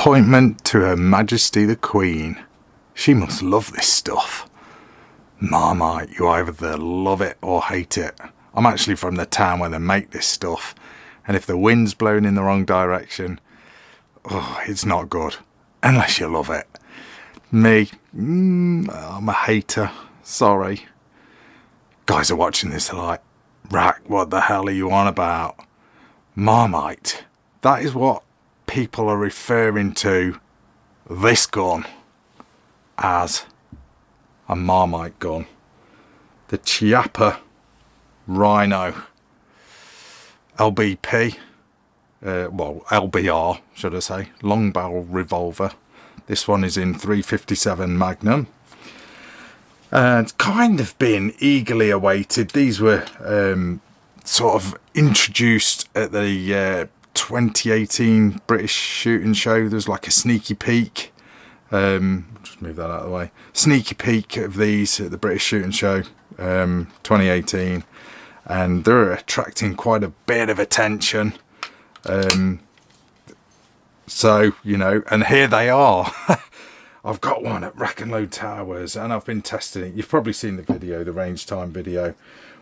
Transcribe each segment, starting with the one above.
appointment to Her Majesty the Queen. She must love this stuff. Marmite, you either love it or hate it. I'm actually from the town where they make this stuff, and if the wind's blowing in the wrong direction, oh, it's not good, unless you love it. Me, I'm a hater, sorry. Guys are watching this are like, Rack, what the hell are you on about? Marmite, that is what people are referring to this gun as, a Marmite gun. The Chiappa Rhino LBP, well, LBR should I say, long barrel revolver. This one is in 357 Magnum, and kind of been eagerly awaited. These were sort of introduced at the 2018 British Shooting Show. There's like a sneaky peek, just move that out of the way, sneaky peek of these at the British Shooting Show 2018, and they're attracting quite a bit of attention. So, you know, and here they are. I've got one at RACKNLOAD Towers, and I've been testing it. You've probably seen the video, the range time video.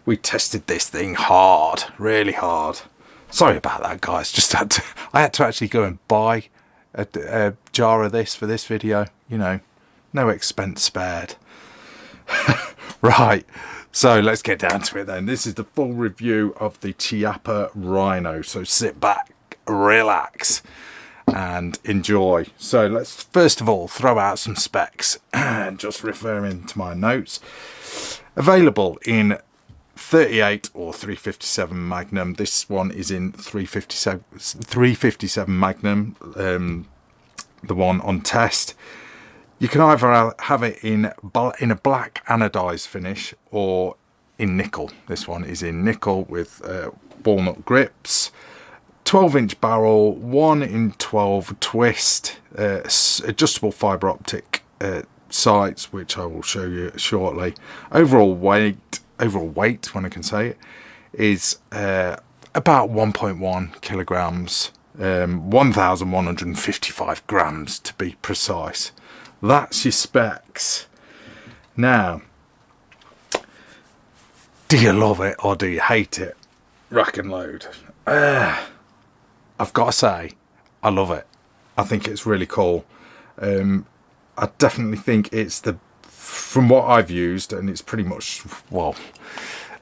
We tested this thing hard, really hard. Sorry about that, guys. Just I had to actually go and buy a jar of this for this video. You know, no expense spared. Right, so let's get down to it then. This is the full review of the Chiappa Rhino. So sit back, relax, and enjoy. So let's first of all throw out some specs. Just referring to my notes. Available in 38 or 357 Magnum. This one is in 357 Magnum, the one on test. You can either have it in a black anodized finish or in nickel. This one is in nickel with walnut grips. 12-inch barrel, 1 in 12 twist, adjustable fibre optic sights, which I will show you shortly. Overall weight, when I can say it, is about 1.1 kilograms, 1,155 grams to be precise. That's your specs. Now, do you love it or do you hate it? RACKNLOAD. I've got to say, I love it. I think it's really cool. I definitely think it's from what I've used, and it's pretty much, well,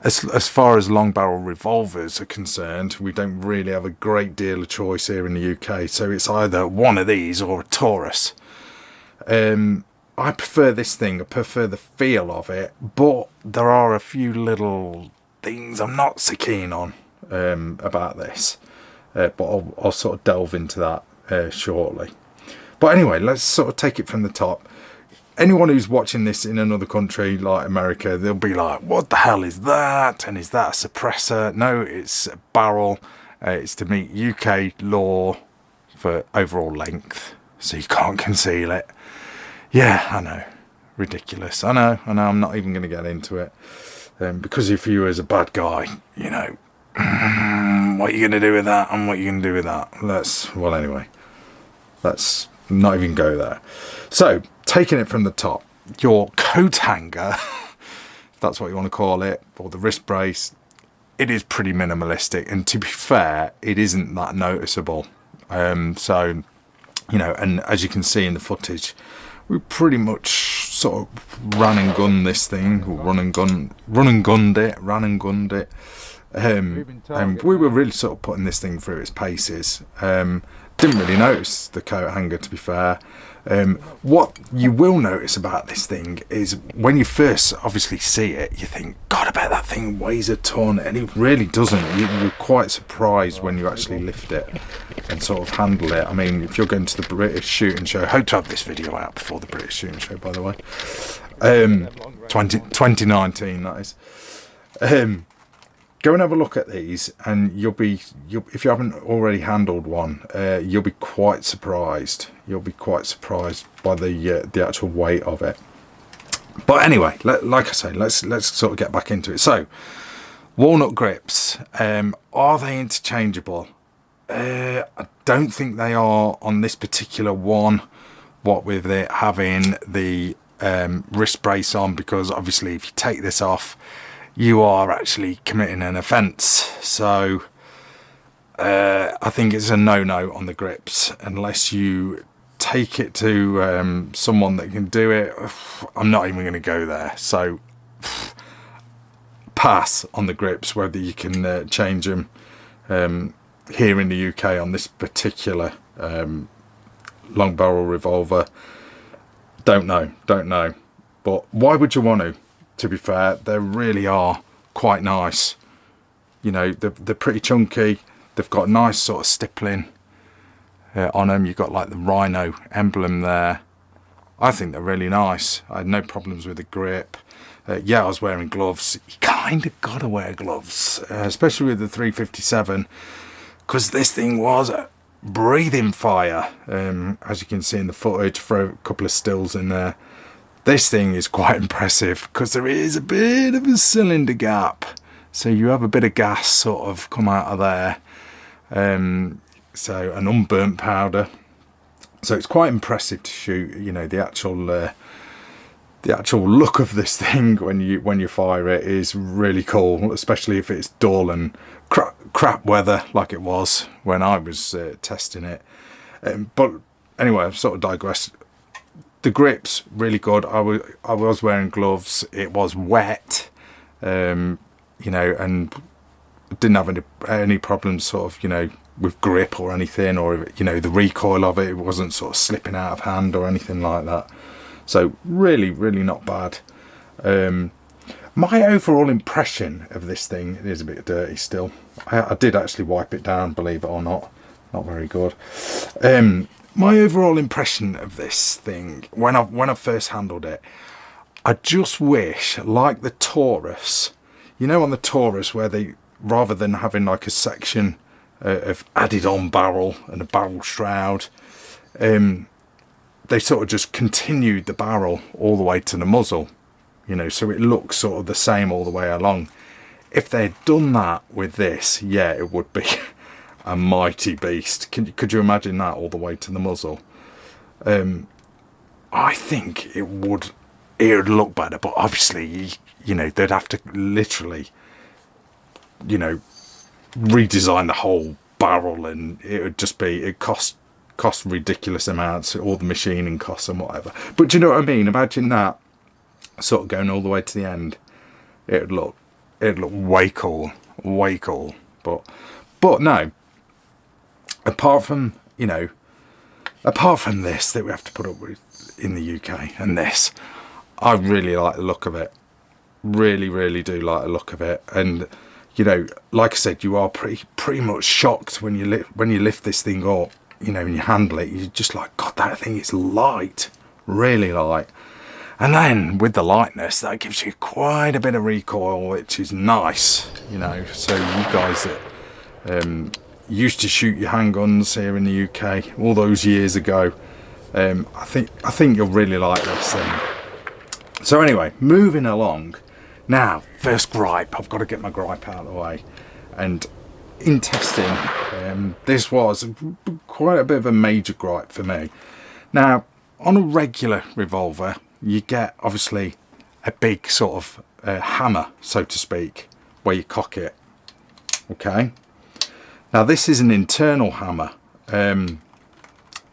as far as long barrel revolvers are concerned, we don't really have a great deal of choice here in the UK. So it's either one of these or a Taurus. I prefer this thing. I prefer the feel of it, but there are a few little things I'm not so keen on about this. But I'll sort of delve into that shortly. But anyway, let's sort of take it from the top. Anyone who's watching this in another country like America, they'll be like, what the hell is that? And is that a suppressor? No, it's a barrel. It's to meet UK law for overall length, so you can't conceal it. Yeah, I know. Ridiculous. I know. I'm not even going to get into it. Because if you as a bad guy, you know, what are you going to do with that, and what are you going to do with that? Well, anyway, let's not even go there. So, taking it from the top, your coat hanger, if that's what you want to call it, or the wrist brace, it is pretty minimalistic, and to be fair, it isn't that noticeable. So, you know, and as you can see in the footage, we pretty much sort of ran and gunned this thing, ran and gunned it. And we were really sort of putting this thing through its paces. Didn't really notice the coat hanger, to be fair. What you will notice about this thing is when you first obviously see it, you think, God, I bet that thing weighs a ton, and it really doesn't. You're quite surprised when you actually lift it and sort of handle it. I mean, if you're going to the British Shooting Show, hope to have this video out before the British Shooting Show, by the way. 2019, that is. Go and have a look at these, and if you haven't already handled one, you'll be quite surprised. You'll be quite surprised by the actual weight of it. But anyway, like I say, let's sort of get back into it. So, walnut grips, are they interchangeable? I don't think they are on this particular one, what with it having the wrist brace on, because obviously if you take this off you are actually committing an offence. So I think it's a no-no on the grips unless you take it to someone that can do it. I'm not even going to go there. So pass on the grips, whether you can change them here in the UK on this particular long barrel revolver. Don't know. But why would you want to be fair? They really are quite nice. You know, they're pretty chunky. They've got nice sort of stippling on them. You've got like the Rhino emblem there. I think they're really nice. I had no problems with the grip. Yeah, I was wearing gloves. You kind of got to wear gloves, especially with the 357, because this thing was breathing fire. As you can see in the footage, throw a couple of stills in there. This thing is quite impressive because there is a bit of a cylinder gap. So you have a bit of gas sort of come out of there. So an unburnt powder. So it's quite impressive to shoot, you know, the actual look of this thing when you fire it is really cool, especially if it's dull and crap weather like it was when I was testing it. But anyway, I've sort of digressed. The grip's really good. I was wearing gloves. It was wet, you know, and didn't have any problems sort of, you know, with grip or anything, or, you know, the recoil of it wasn't sort of slipping out of hand or anything like that. So really not bad. My overall impression of this thing, it is a bit dirty still. I did actually wipe it down, believe it or not. Not very good. My overall impression of this thing, when I first handled it, I just wish, like the Taurus, you know, on the Taurus where they, rather than having like a section of added on barrel and a barrel shroud, they sort of just continued the barrel all the way to the muzzle, you know, so it looks sort of the same all the way along. If they'd done that with this, yeah, it would be a mighty beast. Could you imagine that all the way to the muzzle? I think it would look better, but obviously, you know, they'd have to literally, you know, redesign the whole barrel, and it would just be, it cost ridiculous amounts, all the machining costs and whatever. But do you know what I mean? Imagine that sort of going all the way to the end. It'd look way cool. But no, apart from this that we have to put up with in the UK, and this, I really like the look of it. Really do like the look of it. And you know, like I said, you are pretty much shocked when you lift this thing up, you know, and you handle it. You're just like, God, that thing is light, really light. And then with the lightness, that gives you quite a bit of recoil, which is nice, you know. So you guys that used to shoot your handguns here in the UK all those years ago, I think you'll really like this thing. So anyway, moving along. Now, first gripe, I've got to get my gripe out of the way. And in testing, this was quite a bit of a major gripe for me. Now, on a regular revolver, you get obviously a big sort of hammer, so to speak, where you cock it. Okay. Now, this is an internal hammer,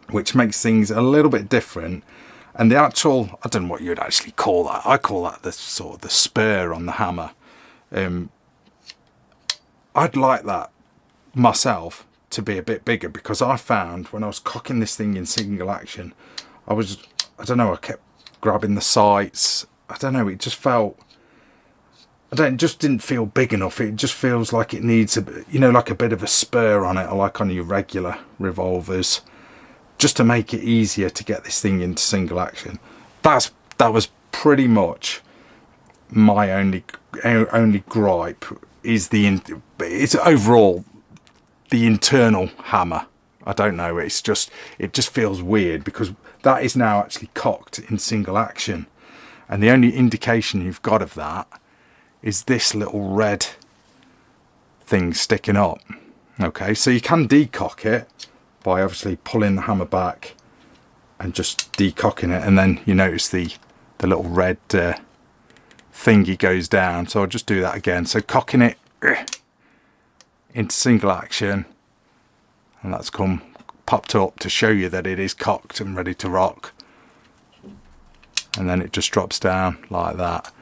which makes things a little bit different. And the actual, I don't know what you'd actually call that. I call that the sort of the spur on the hammer. I'd like that myself to be a bit bigger, because I found when I was cocking this thing in single action, I don't know, I kept grabbing the sights. I don't know, it just felt, it just didn't feel big enough. It just feels like it needs you know, like a bit of a spur on it, like on your regular revolvers, just to make it easier to get this thing into single action. That was pretty much my only gripe, is it's overall the internal hammer. I don't know, it just feels weird, because that is now actually cocked in single action, and the only indication you've got of that is this little red thing sticking up. Okay, so you can decock it by obviously pulling the hammer back and just decocking it, and then you notice the little red thingy goes down. So I'll just do that again. So cocking it into single action, and that's popped up to show you that it is cocked and ready to rock, and then it just drops down like that.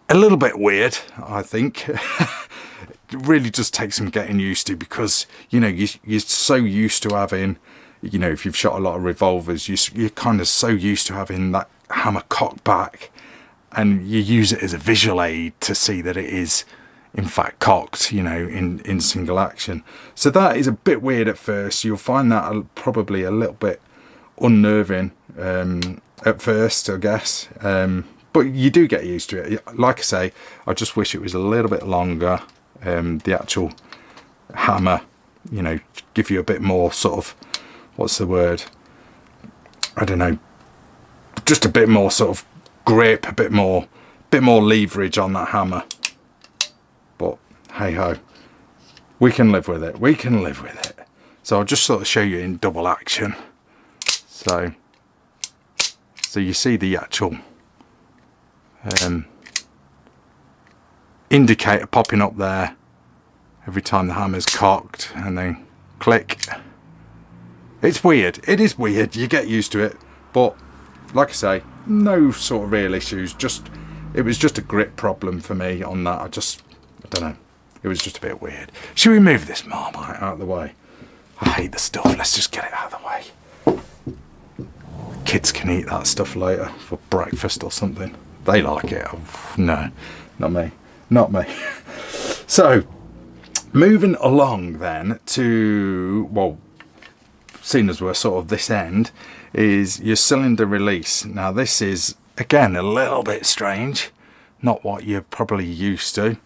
A little bit weird, I think. It really just takes some getting used to, because you know you're so used to having, you know, if you've shot a lot of revolvers, you're kind of so used to having that hammer cocked back, and you use it as a visual aid to see that it is in fact cocked, you know, in single action. So that is a bit weird at first. You'll find that probably a little bit unnerving at first, I guess, but you do get used to it. Like I say, I just wish it was a little bit longer. The actual hammer, you know, give you a bit more sort of, what's the word, I don't know, just a bit more sort of grip, a bit more leverage on that hammer. But hey ho, we can live with it, we can live with it. So I'll just sort of show you in double action. So you see the actual indicator popping up there every time the hammer's cocked, and then click. It's weird, it is weird, you get used to it, but like I say, no sort of real issues. It was just a grip problem for me on that. I don't know, it was just a bit weird. Should we move this Marmite out of the way? I hate the stuff, let's just get it out of the way. Kids can eat that stuff later for breakfast or something. They like it. Oh, no, not me, not me. So moving along then to, well, seeing as we're sort of this end, is your cylinder release. Now this is again a little bit strange, not what you're probably used to,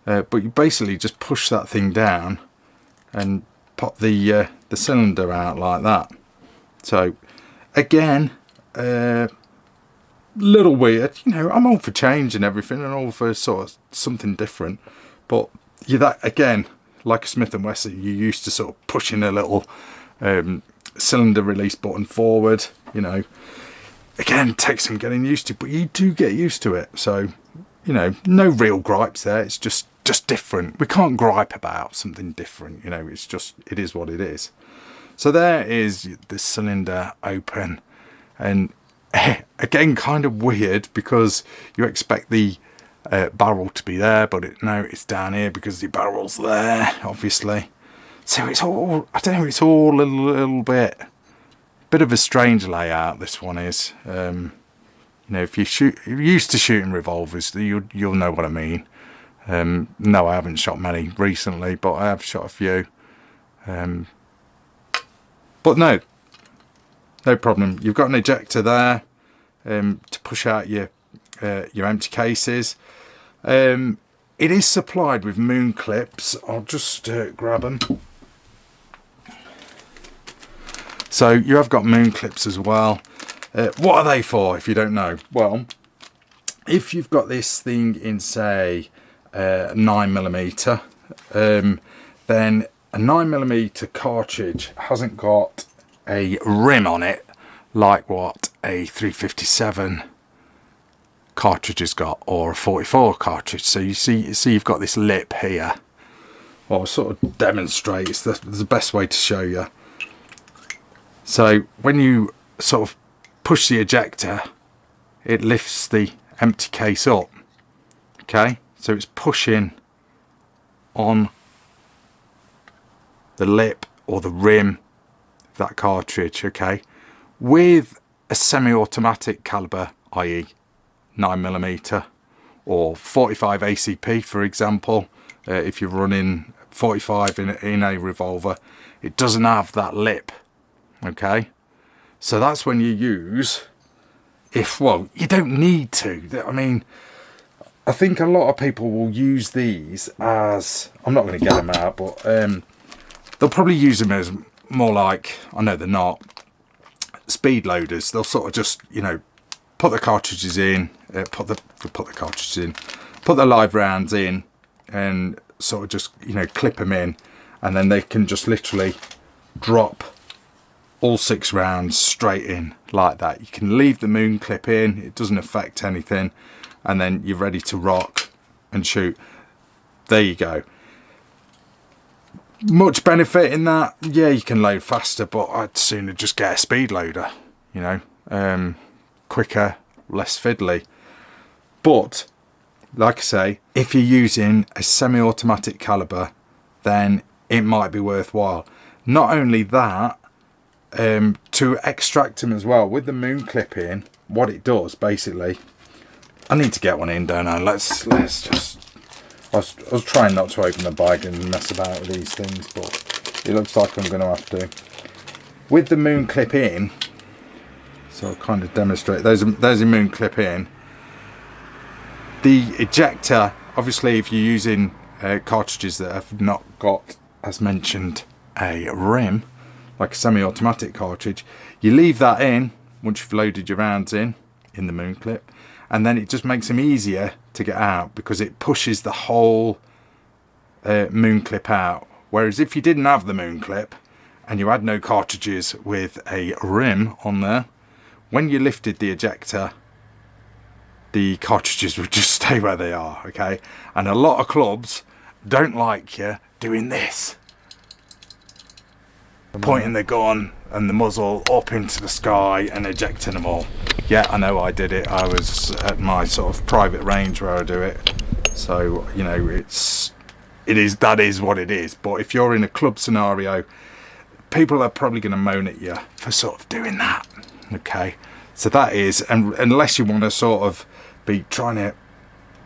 but you basically just push that thing down and pop the cylinder out like that. So again, little weird, you know, I'm all for change and everything, and all for sort of something different, but you that again, like a Smith & Wesson, you're used to sort of pushing a little cylinder release button forward, you know. Again, takes some getting used to, but you do get used to it. So, you know, no real gripes there. It's just different. We can't gripe about something different, you know. It's just, it is what it is. So there is the cylinder open, and again, kind of weird, because you expect the barrel to be there, but no, it's down here because the barrel's there, obviously. So it's all, I don't know, it's all a little bit of a strange layout, this one is. You know, if you're used to shooting revolvers, you'll know what I mean. No, I haven't shot many recently, but I have shot a few. But no problem. You've got an ejector there to push out your empty cases. It is supplied with moon clips. I'll just grab them. So you have got moon clips as well. What are they for, if you don't know? Well, if you've got this thing in, say, 9mm, then a 9mm cartridge hasn't got a rim on it like what a 357 cartridge has got, or a 44 cartridge. So you see you've got this lip here. I'll sort of demonstrate. It's the best way to show you. So when you sort of push the ejector, it lifts the empty case up. Okay, so it's pushing on the lip or the rim of that cartridge. Okay, with a semi-automatic caliber, i.e. 9mm or 45 ACP, for example, if you're running 45 in a revolver, it doesn't have that lip. Okay, so that's when you use, well, you don't need to. I mean, I think a lot of people will use these as, I'm not going to get them out, but they'll probably use them as more like, I know they're not, speed loaders. They'll sort of just, you know, put the cartridges in, put the live rounds in, and sort of just, you know, clip them in, and then they can just literally drop all 6 rounds straight in like that. You can leave the moon clip in, it doesn't affect anything, and then you're ready to rock and shoot. There you go. Much benefit in that, yeah, you can load faster, but I'd sooner just get a speed loader, you know, quicker, less fiddly. But like I say, if you're using a semi-automatic caliber, then it might be worthwhile. Not only that, to extract them as well with the moon clip in, what it does basically, I need to get one in, don't I? Let's just, I was trying not to open the bag and mess about with these things, but it looks like I'm going to have to. With the moon clip in, so I'll kind of demonstrate, there's a moon clip in. The ejector, obviously if you're using cartridges that have not got, as mentioned, a rim, like a semi-automatic cartridge, you leave that in once you've loaded your rounds in the moon clip, and then it just makes them easier to get out because it pushes the whole moon clip out. Whereas if you didn't have the moon clip and you had no cartridges with a rim on there, when you lifted the ejector, the cartridges would just stay where they are, okay? And a lot of clubs don't like you doing this, pointing the gun and the muzzle up into the sky and ejecting them all. Yeah, I know I did it. I was at my sort of private range where I do it, so you know that is what it is. But if you're in a club scenario, people are probably going to moan at you for sort of doing that, okay? So that is, and unless you want to sort of be trying to,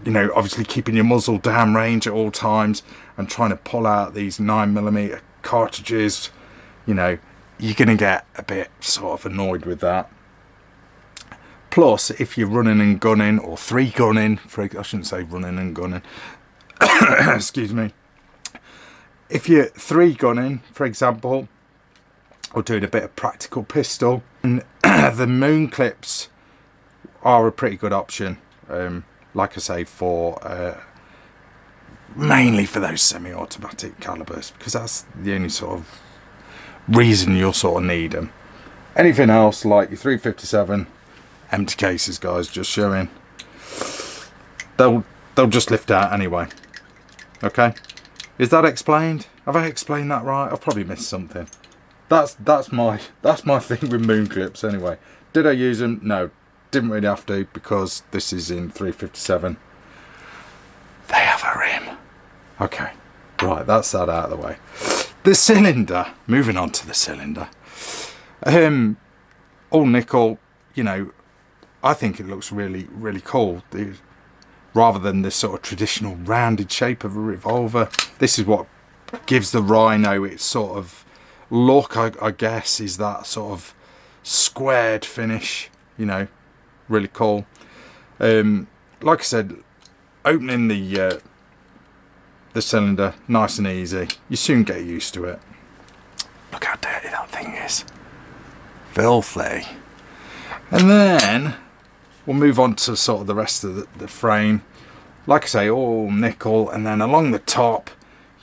you know, obviously keeping your muzzle down range at all times and trying to pull out these 9mm cartridges, you know, you're going to get a bit sort of annoyed with that. Plus, if you're running and gunning, or 3 gunning, I shouldn't say running and gunning, excuse me. If you're 3 gunning, for example, or doing a bit of practical pistol, and the moon clips are a pretty good option. Like I say, for mainly for those semi-automatic calibers, because that's the only sort of reason you'll sort of need them. Anything else like your 357 empty cases, guys, just showing, they'll just lift out anyway. Okay, is that explained? Have I explained that right? I've probably missed something. That's my thing with moon clips anyway. Did I use them? No, didn't really have to, because this is in 357. They have a rim. Okay, right, that's that out of the way. The cylinder, moving on to the cylinder, all nickel, you know, I think it looks really, really cool. Rather than this sort of traditional rounded shape of a revolver, this is what gives the Rhino its sort of look, I guess, is that sort of squared finish, you know, really cool. Like I said, opening the cylinder, nice and easy. You soon get used to it. Look how dirty that thing is. Filthy. And then we'll move on to sort of the rest of the frame. Like I say, all nickel, and then along the top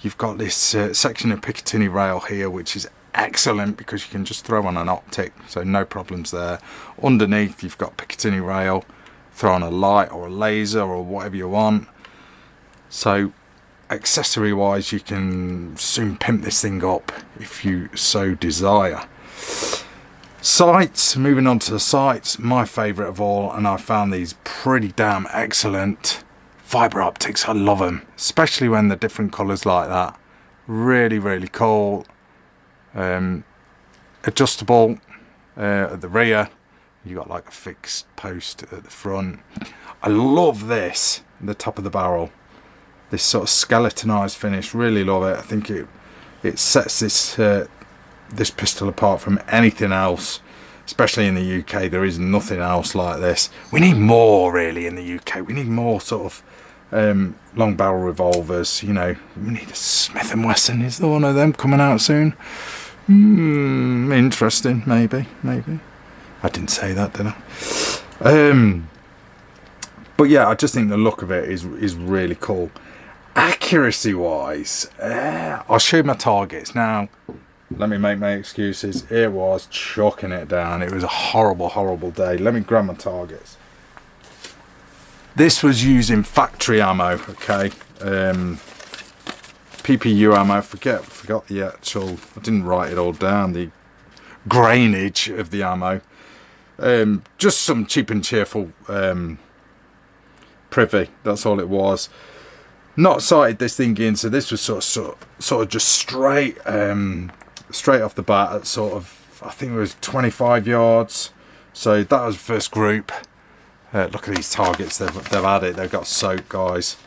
you've got this section of Picatinny rail here, which is excellent because you can just throw on an optic, so no problems there. Underneath you've got Picatinny rail, throw on a light or a laser or whatever you want. So accessory wise, you can soon pimp this thing up if you so desire. Sights, moving on to the sights, my favourite of all, and I found these pretty damn excellent. Fibre optics, I love them, especially when they're different colours like that. Really, really cool. Adjustable at the rear. You got like a fixed post at the front. I love this, the top of the barrel. This sort of skeletonized finish, really love it. I think it sets this pistol apart from anything else, especially in the UK. There is nothing else like this. We need more, really, in the UK. We need more sort of long barrel revolvers, you know. We need a Smith & Wesson. Is there one of them coming out soon? Interesting, maybe. I didn't say that, did I? But yeah, I just think the look of it is really cool. Accuracy wise, I'll show you my targets now. Let me make my excuses. It was chucking it down. It was a horrible, horrible day. Let me grab my targets. This was using factory ammo, okay. PPU ammo. Forgot the actual. I didn't write it all down. The grainage of the ammo. Just some cheap and cheerful privy. That's all it was. Not sighted this thing in, so this was sort of just straight off the bat at sort of, I think it was 25 yards. So that was first group. Look at these targets, they've had it, they've got soaked, guys.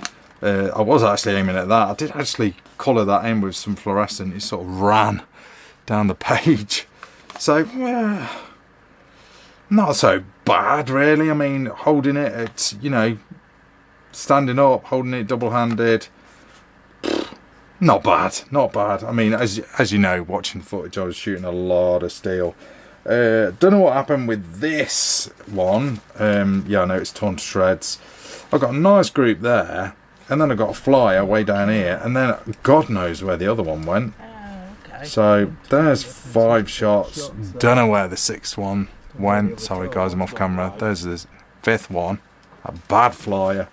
I was actually aiming at that. I did actually colour that in with some fluorescent. It sort of ran down the page. So, not so bad really. I mean, holding it at, you know, standing up, holding it double-handed, not bad. I mean, as you know, watching footage, I was shooting a lot of steel. Don't know what happened with this one. Yeah, I know it's torn to shreds. I've got a nice group there, and then I've got a flyer way down here, and then God knows where the other one went. Okay. So there's 5 shots. Don't know where the 6th one went. Sorry guys, I'm off camera. There's the 5th one. A bad flyer.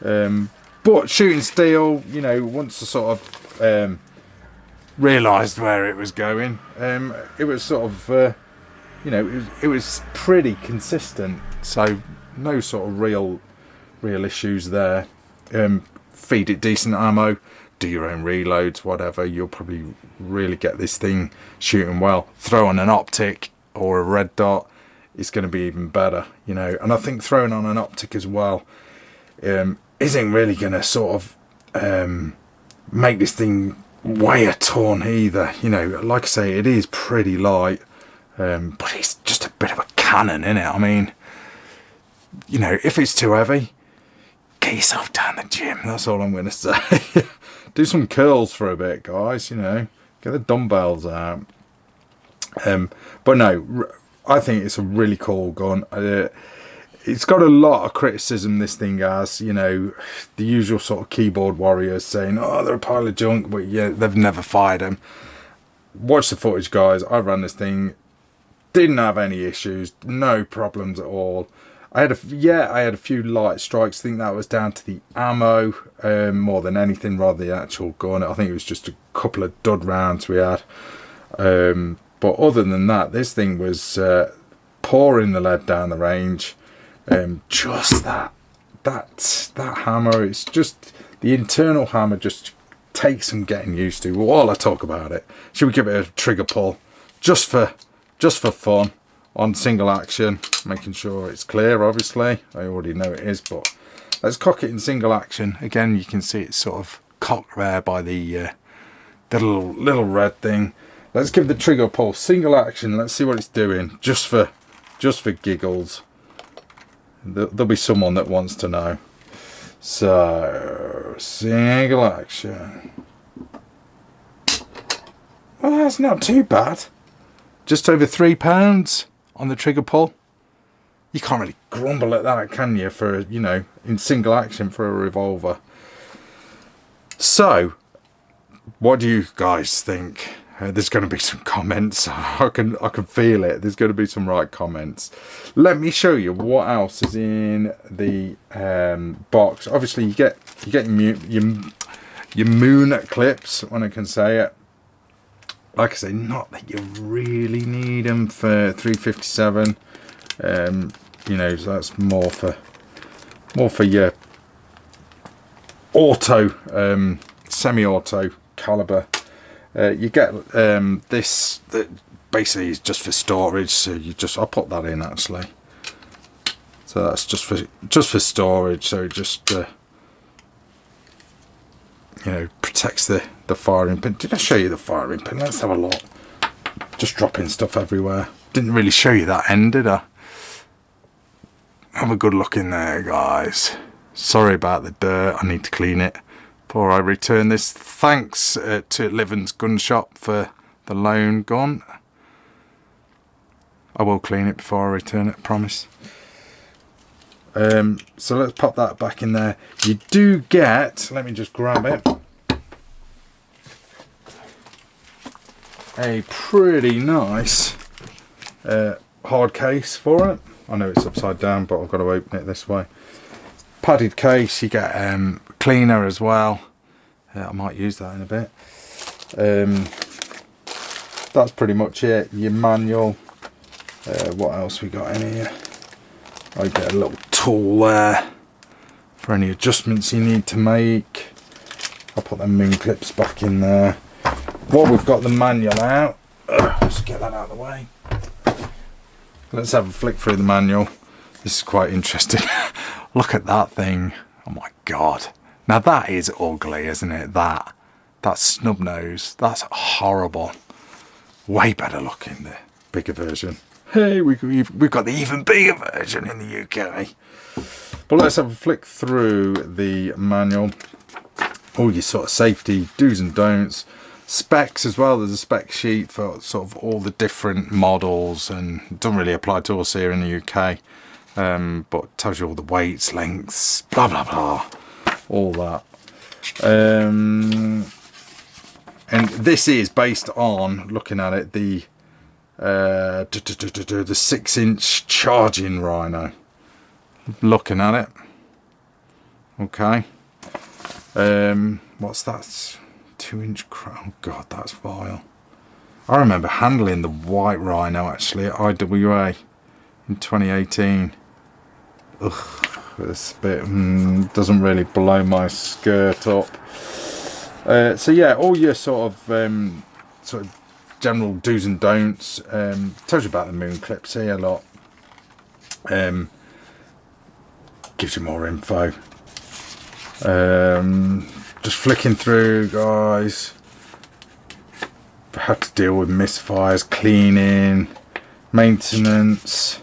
But shooting steel, you know, once I sort of realised where it was going, it was sort of, you know, it was pretty consistent. So no sort of real issues there. Feed it decent ammo, do your own reloads, whatever. You'll probably really get this thing shooting well. Throw on an optic or a red dot, it's going to be even better, you know. And I think throwing on an optic as well isn't really going to sort of make this thing weigh a ton either. You know, like I say, it is pretty light, but it's just a bit of a cannon, isn't it? I mean, you know, if it's too heavy, get yourself down the gym. That's all I'm going to say. Do some curls for a bit, guys, you know. Get the dumbbells out. But no, I think it's a really cool gun. It's got a lot of criticism, this thing has, you know, the usual sort of keyboard warriors saying, oh, they're a pile of junk, but yeah, they've never fired them. Watch the footage, guys. I ran this thing, didn't have any issues, no problems at all. I had a few light strikes. I think that was down to the ammo more than anything, rather than the actual gun. I think it was just a couple of dud rounds we had. But other than that, this thing was pouring the lead down the range. Just that hammer, it's just the internal hammer just takes some getting used to. While I talk about it, should we give it a trigger pull just for fun on single action, making sure it's clear? Obviously I already know it is, but let's cock it in single action. Again, you can see it's sort of cocked there by the little red thing. Let's give the trigger pull single action. Let's see what it's doing, just for giggles. There'll be someone that wants to know. So, single action. Well, that's not too bad. Just over £3 on the trigger pull. You can't really grumble at that, can you, for, you know, in single action for a revolver. So, what do you guys think? There's going to be some comments. I can feel it. There's going to be some right comments. Let me show you what else is in the box. Obviously, you get your moon clips, when I can say it. Like I say, not that you really need them for 357. You know, so that's more for your auto, semi-auto caliber. You get this that basically is just for storage, so I'll put that in actually. So that's just for storage, so it just you know, protects the firing pin. Did I show you the firing pin? Let's have a look. Just dropping stuff everywhere. Didn't really show you that end, did I? Have a good look in there, guys. Sorry about the dirt, I need to clean it before I return this. Thanks to Livens Gun Shop for the loan gun. I will clean it before I return it, I promise. So let's pop that back in there. You do get, let me just grab it, a pretty nice hard case for it. I know it's upside down, but I've got to open it this way. Padded case, you get cleaner as well. I might use that in a bit. That's pretty much it. Your manual. What else we got in here? I get a little tool there for any adjustments you need to make. I'll put the moon clips back in there. While we've got the manual out, let's get that out of the way. Let's have a flick through the manual. This is quite interesting. Look at that thing. Oh my god. Now that is ugly, isn't it? That snub nose. That's horrible. Way better looking, the bigger version. Hey, we've got the even bigger version in the UK. But let's have a flick through the manual. All your sort of safety do's and don'ts. Specs as well. There's a spec sheet for sort of all the different models, and it doesn't really apply to us here in the UK. But tells you all the weights, lengths, blah blah blah, all that. And this is based on, looking at it, the 6-inch charging Rhino. Looking at it, okay. What's that? 2-inch crown. Oh god, that's vile. I remember handling the white Rhino actually at IWA in 2018. Ugh, this bit doesn't really blow my skirt up. So yeah, all your sort of general do's and don'ts. Tells you about the moon clips here a lot. Gives you more info. Just flicking through, guys. Had to deal with misfires, cleaning, maintenance,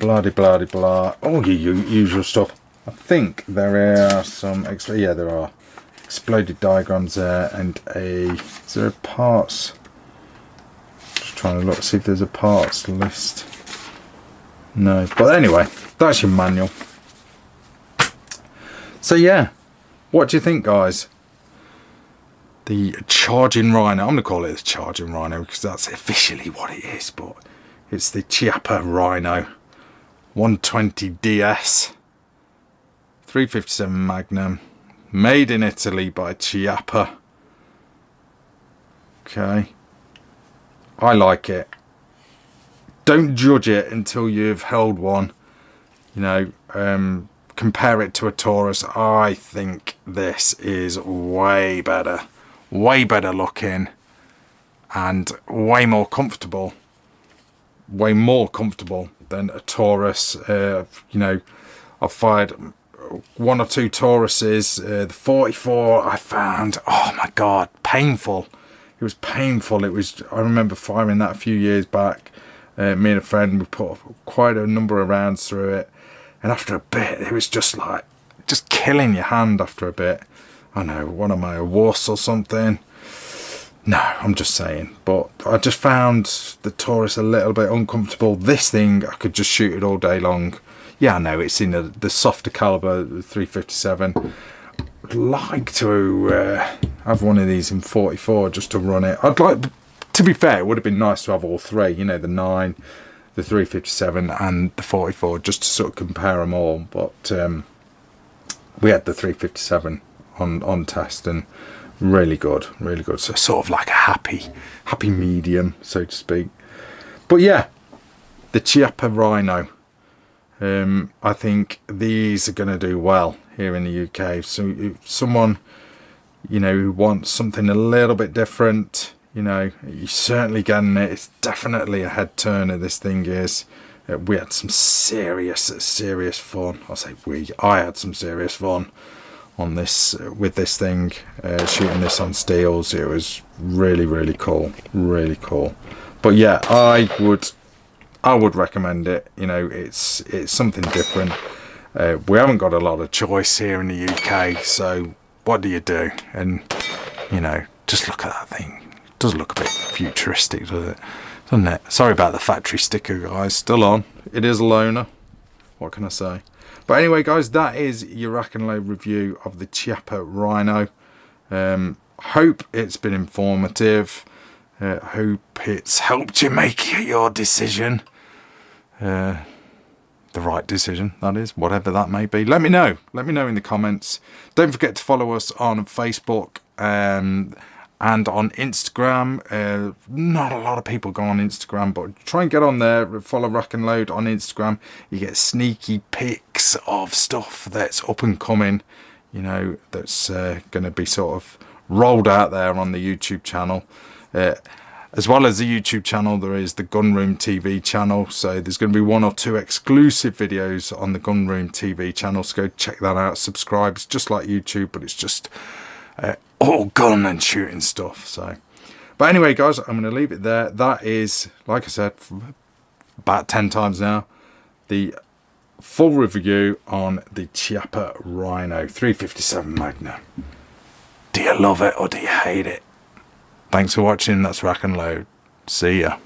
blah de blah de blah. All your usual stuff. I think there are some extra. Yeah, there are exploded diagrams there, and is there a parts? Just trying to look, see if there's a parts list. No, but anyway, that's your manual. So yeah, what do you think, guys? The charging Rhino. I'm going to call it the charging Rhino because that's officially what it is, but it's the Chiappa Rhino 120 DS 357 Magnum, made in Italy by Chiappa. Okay, I like it. Don't judge it until you've held one. You know, compare it to a Taurus. I think this is way better looking and way more comfortable than a Taurus. You know, I've fired one or two Tauruses. The 44 I found, oh my god, painful. It was painful. I remember firing that a few years back. Me and a friend, we put quite a number of rounds through it, and after a bit it was just killing your hand after a bit. I know, what am I, a wuss or something? No, I'm just saying. But I just found the Taurus a little bit uncomfortable. This thing, I could just shoot it all day long. Yeah, I know, it's in the softer caliber, the 357. I'd like to have one of these in 44 just to run it. I'd like, to be fair, it would have been nice to have all three, you know, the 9, the 357 and the 44, just to sort of compare them all. But we had the 357 on test, and really good. So sort of like a happy medium, so to speak. But yeah, the Chiappa Rhino. I think these are going to do well here in the UK. So if someone, you know, who wants something a little bit different, you know, you're certainly getting it. It's definitely a head turner, this thing is. We had some serious fun. I had some serious fun on this, with this thing, shooting this on steels. It was really cool, but yeah, I would recommend it. You know, it's something different. We haven't got a lot of choice here in the UK, so what do you do? And you know, just look at that thing. It does look a bit futuristic, doesn't it? Sorry about the factory sticker, guys. Still on. It is a loaner. What can I say? But anyway, guys, that is your rack and load review of the Chiappa Rhino. Hope it's been informative. Hope it's helped you make your decision. The right decision, that is, whatever that may be. Let me know in the comments. Don't forget to follow us on Facebook and on Instagram. Not a lot of people go on Instagram, but try and get on there. Follow Rack and Load on Instagram. You get sneaky pics of stuff that's up and coming, you know, that's going to be sort of rolled out there on the YouTube channel. As well as the YouTube channel, there is the Gunroom TV channel. So there's going to be 1 or 2 exclusive videos on the Gunroom TV channel. So go check that out. Subscribe. It's just like YouTube, but it's just all gun and shooting stuff. So, but anyway, guys, I'm going to leave it there. That is, like I said, about 10 times now, the full review on the Chiappa Rhino 357 Magnum. Do you love it or do you hate it? Thanks for watching. That's Rack and Load. See ya.